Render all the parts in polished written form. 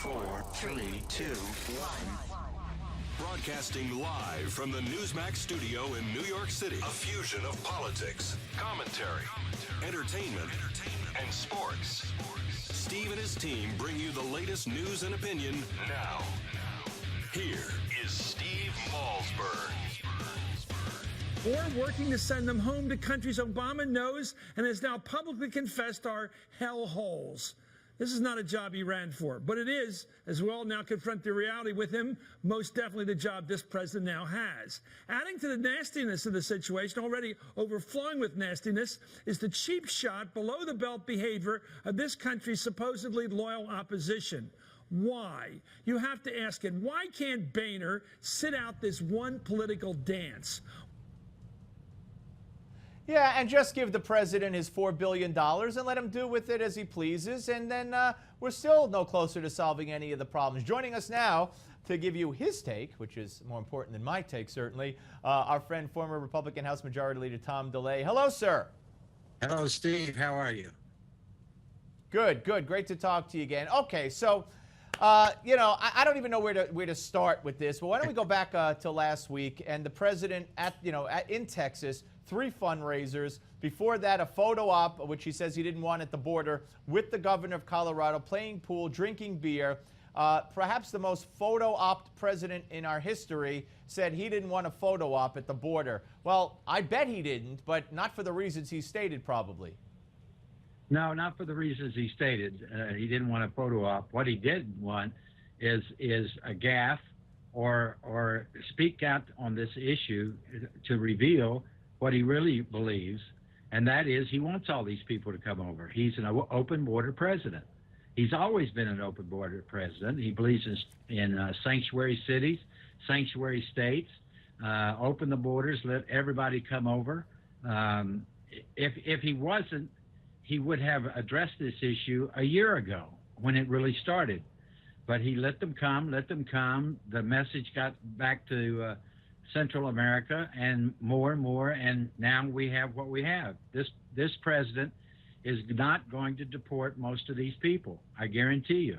4, 3, 2, 1. Broadcasting live from the Newsmax studio in New York City. A fusion of politics, commentary, entertainment, and sports. Steve and his team bring you the latest news and opinion now. Here is Steve Malzberg. Or working to send them home to countries Obama knows and has now publicly confessed are hellholes. This is not a job he ran for, but it is, as we all now confront the reality with him, most definitely the job this president now has. Adding to the nastiness of the situation, already overflowing with nastiness, is the cheap shot, below-the-belt behavior of this country's supposedly loyal opposition. Why? You have to ask it. Why can't Boehner sit out this one political dance? Yeah, and just give the president his $4 billion and let him do with it as he pleases, and then we're still no closer to solving any of the problems. Joining us now to give you his take, which is more important than my take, certainly, our friend, former Republican House Majority Leader Tom DeLay. Hello, sir. Hello, Steve. How are you? Good, good. Great to talk to you again. Okay, so, you know, I don't even know where to start with this, but why don't we go back to last week, and the president in Texas, 3 fundraisers. Before that, a photo op, which he says he didn't want at the border, with the governor of Colorado, playing pool, drinking beer. Perhaps the most photo-opt president in our history said he didn't want a photo op at the border. Well, I bet he didn't, but not for the reasons he stated, probably. No, not for the reasons he stated. He didn't want a photo op. What he did want is a gaffe or speak out on this issue to reveal what he really believes, and that is he wants all these people to come over. He's an open border president. He's always been an open border president. He believes in sanctuary cities, sanctuary states, open the borders, let everybody come over. If he wasn't, he would have addressed this issue a year ago when it really started. But he let them come. The message got back to Central America and more, and now we have what we have. This president is not going to deport most of these people, I guarantee you.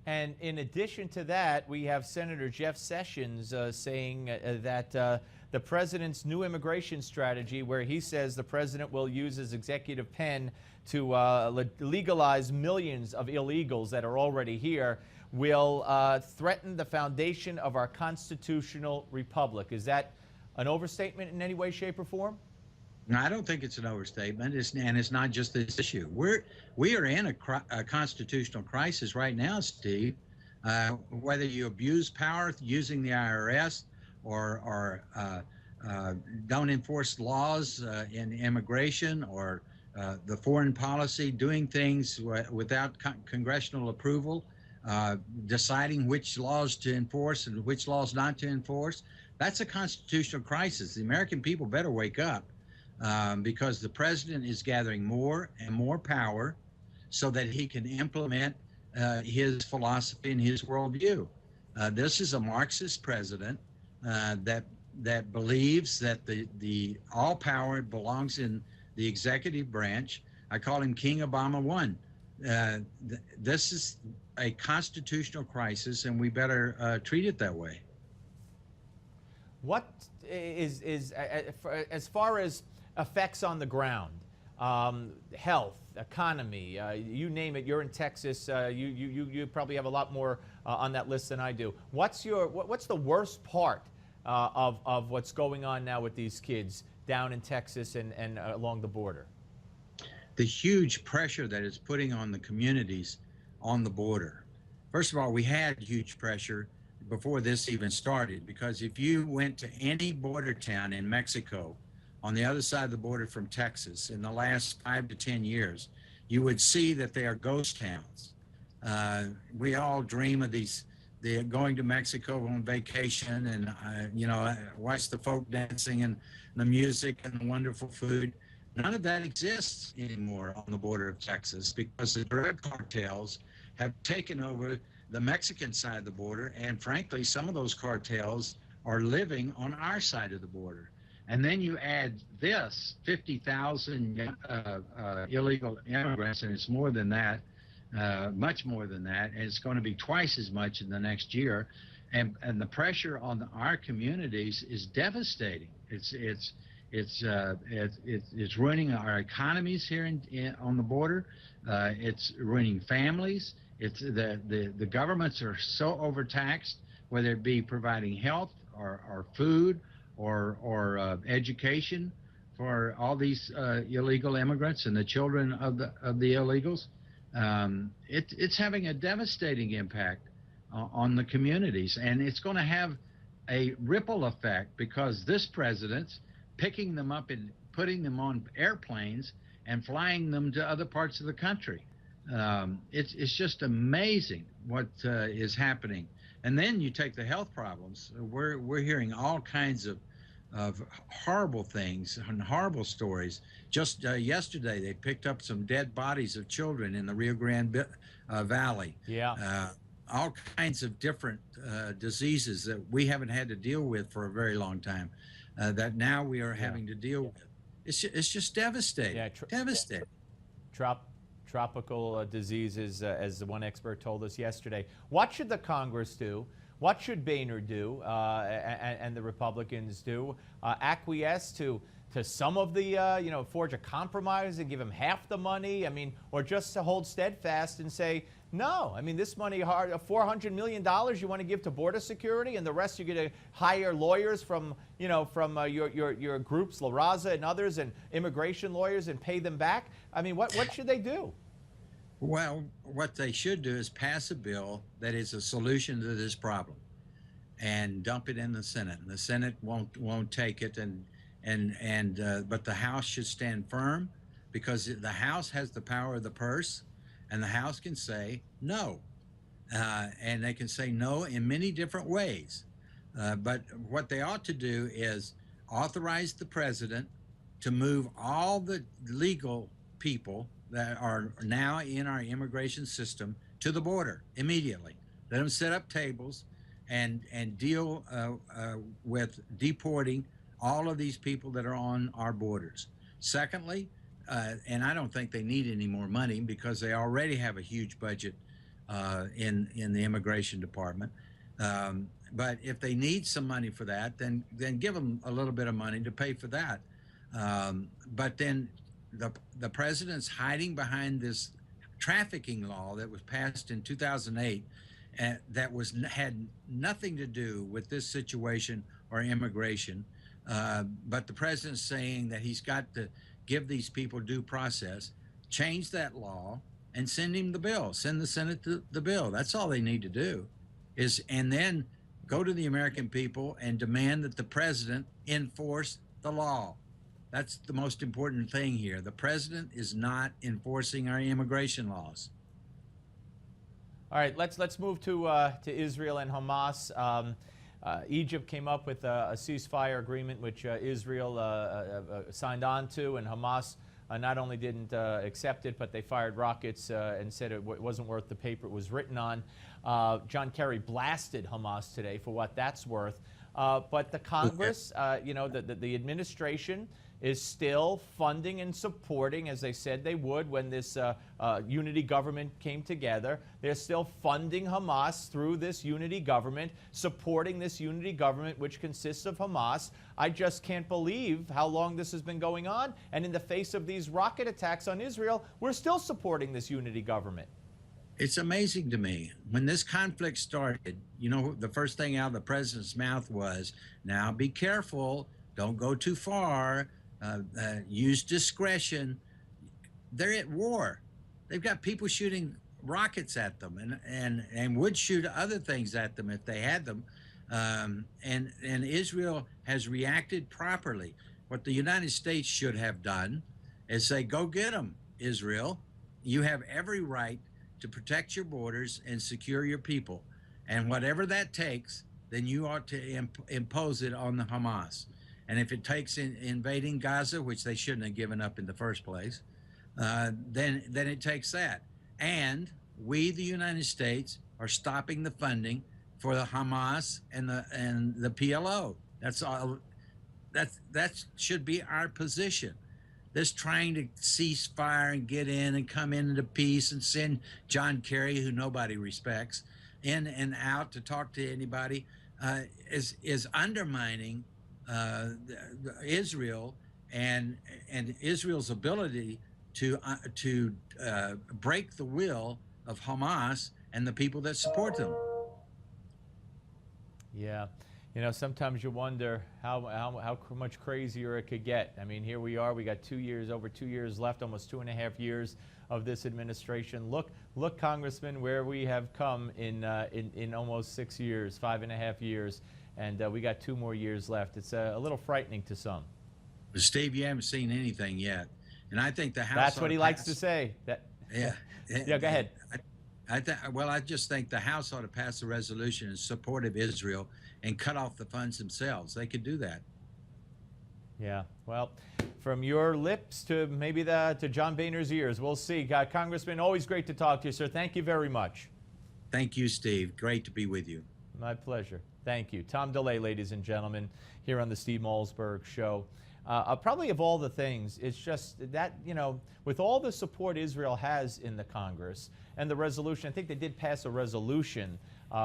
And in addition to that, we have Senator Jeff Sessions saying that the president's new immigration strategy, where he says the president will use his executive pen to legalize millions of illegals that are already here, will threaten the foundation of our constitutional republic. Is that an overstatement in any way, shape, or form? No, I don't think it's an overstatement, and it's not just this issue. We are in a constitutional crisis right now, Steve. Whether you abuse power using the IRS or don't enforce laws in immigration or the foreign policy, doing things without congressional approval, deciding which laws to enforce and which laws not to enforce, that's a constitutional crisis. The American people better wake up because the president is gathering more and more power so that he can implement his philosophy and his worldview. This is a Marxist president that believes that the all power belongs in the executive branch. I call him King Obama 1. This is a constitutional crisis, and we better treat it that way. What is as far as effects on the ground, health, economy, you name it? You're in Texas. You probably have a lot more on that list than I do. What's the worst part of what's going on now with these kids down in Texas and along the border? The huge pressure that it's putting on the communities on the border. First of all, we had huge pressure before this even started, because if you went to any border town in Mexico on the other side of the border from Texas in the last 5 to 10 years, you would see that they are ghost towns. We all dream of they're going to Mexico on vacation and, watch the folk dancing and the music and the wonderful food. None of that exists anymore on the border of Texas because the drug cartels have taken over the Mexican side of the border, and frankly, some of those cartels are living on our side of the border. And then you add this 50,000 illegal immigrants, and it's more than that, much more than that, and it's going to be twice as much in the next year. And the pressure on our communities is devastating. It's ruining our economies here on the border. It's ruining families. It's the governments are so overtaxed, whether it be providing health or food or education for all these illegal immigrants and the children of the illegals. It's having a devastating impact on the communities, and it's going to have a ripple effect because this president's picking them up and putting them on airplanes and flying them to other parts of the country. It's just amazing what is happening. And then you take the health problems. We're hearing all kinds of horrible things and horrible stories. Just yesterday, they picked up some dead bodies of children in the Rio Grande Valley. Yeah. All kinds of different diseases that we haven't had to deal with for a very long time, that now we are having to deal with. It's just devastating. Yeah, devastating. Tropical diseases, as the one expert told us yesterday. What should the Congress do? What should Boehner do and the Republicans do? Acquiesce to some of the, forge a compromise and give him half the money? I mean, or just to hold steadfast and say, no, I mean, this money, $400 million you want to give to border security, and the rest you're going to hire lawyers from your groups, La Raza and others, and immigration lawyers, and pay them back? I mean, what should they do? Well, what they should do is pass a bill that is a solution to this problem, and dump it in the Senate. And the Senate won't take it, but the House should stand firm, because the House has the power of the purse, and the House can say no, and they can say no in many different ways. But what they ought to do is authorize the president to move all the legal people that are now in our immigration system to the border immediately. Let them set up tables and deal with deporting all of these people that are on our borders. Secondly, and I don't think they need any more money, because they already have a huge budget in the immigration department. But if they need some money for that, then give them a little bit of money to pay for that. But then the president's hiding behind this trafficking law that was passed in 2008, that had nothing to do with this situation or immigration. But the president's saying that he's got to give these people due process, change that law, and send him the bill. Send the Senate the bill. That's all they need to do, and then go to the American people and demand that the president enforce the law. That's the most important thing here. The president is not enforcing our immigration laws. All right, let's move to Israel and Hamas. Egypt came up with a ceasefire agreement, which Israel signed on to, and Hamas not only didn't accept it, but they fired rockets and said it wasn't worth the paper it was written on. John Kerry blasted Hamas today for what that's worth. But the Congress, the administration is still funding and supporting, as they said they would when this unity government came together. They're still funding Hamas through this unity government, supporting this unity government, which consists of Hamas. I just can't believe how long this has been going on. And in the face of these rocket attacks on Israel, we're still supporting this unity government. It's amazing to me. When this conflict started, the first thing out of the president's mouth was, now be careful, don't go too far, use discretion. They're at war. They've got people shooting rockets at them and would shoot other things at them if they had them. And Israel has reacted properly. What the United States should have done is say, go get them, Israel. You have every right to protect your borders and secure your people. And whatever that takes, then you ought to impose it on the Hamas. And if it takes invading Gaza, which they shouldn't have given up in the first place, then it takes that. And we, the United States, are stopping the funding for the Hamas and the PLO. That's all. That should be our position. that's trying to cease fire and get in and come into peace and send John Kerry, who nobody respects, in and out to talk to anybody, is undermining Israel and Israel's ability to break the will of Hamas and the people that support them. Yeah. You know, sometimes you wonder how much crazier it could get. I mean, here we are. We got over 2 years left, almost 2.5 years of this administration. Look, Congressman, where we have come in almost 6 years, 5.5 years, and we got 2 more years left. It's a little frightening to some. Steve, you haven't seen anything yet, and I think the House. That's what he likes to say. Yeah. Yeah. Go ahead. I just think the House ought to pass a resolution in support of Israel and cut off the funds themselves. They could do that. Yeah. Well, from your lips to maybe to John Boehner's ears, we'll see. Congressman, always great to talk to you, sir. Thank you very much. Thank you, Steve. Great to be with you. My pleasure. Thank you. Tom DeLay, ladies and gentlemen, here on the Steve Malzberg Show. Probably of all the things, it's just that, you know, with all the support Israel has in the Congress and the resolution, I think they did pass a resolution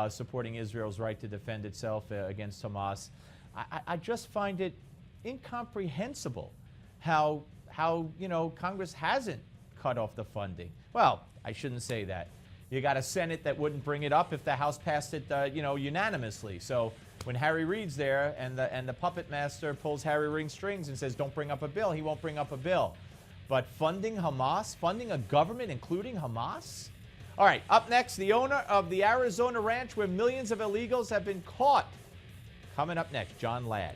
supporting Israel's right to defend itself against Hamas. I just find it incomprehensible how you know, Congress hasn't cut off the funding. Well, I shouldn't say that. You got a Senate that wouldn't bring it up if the House passed it, you know, unanimously. So when Harry Reid's there and the puppet master pulls Harry Ring strings and says, don't bring up a bill, he won't bring up a bill. But funding Hamas, funding a government including Hamas? All right, up next, the owner of the Arizona ranch where millions of illegals have been caught. Coming up next, John Ladd.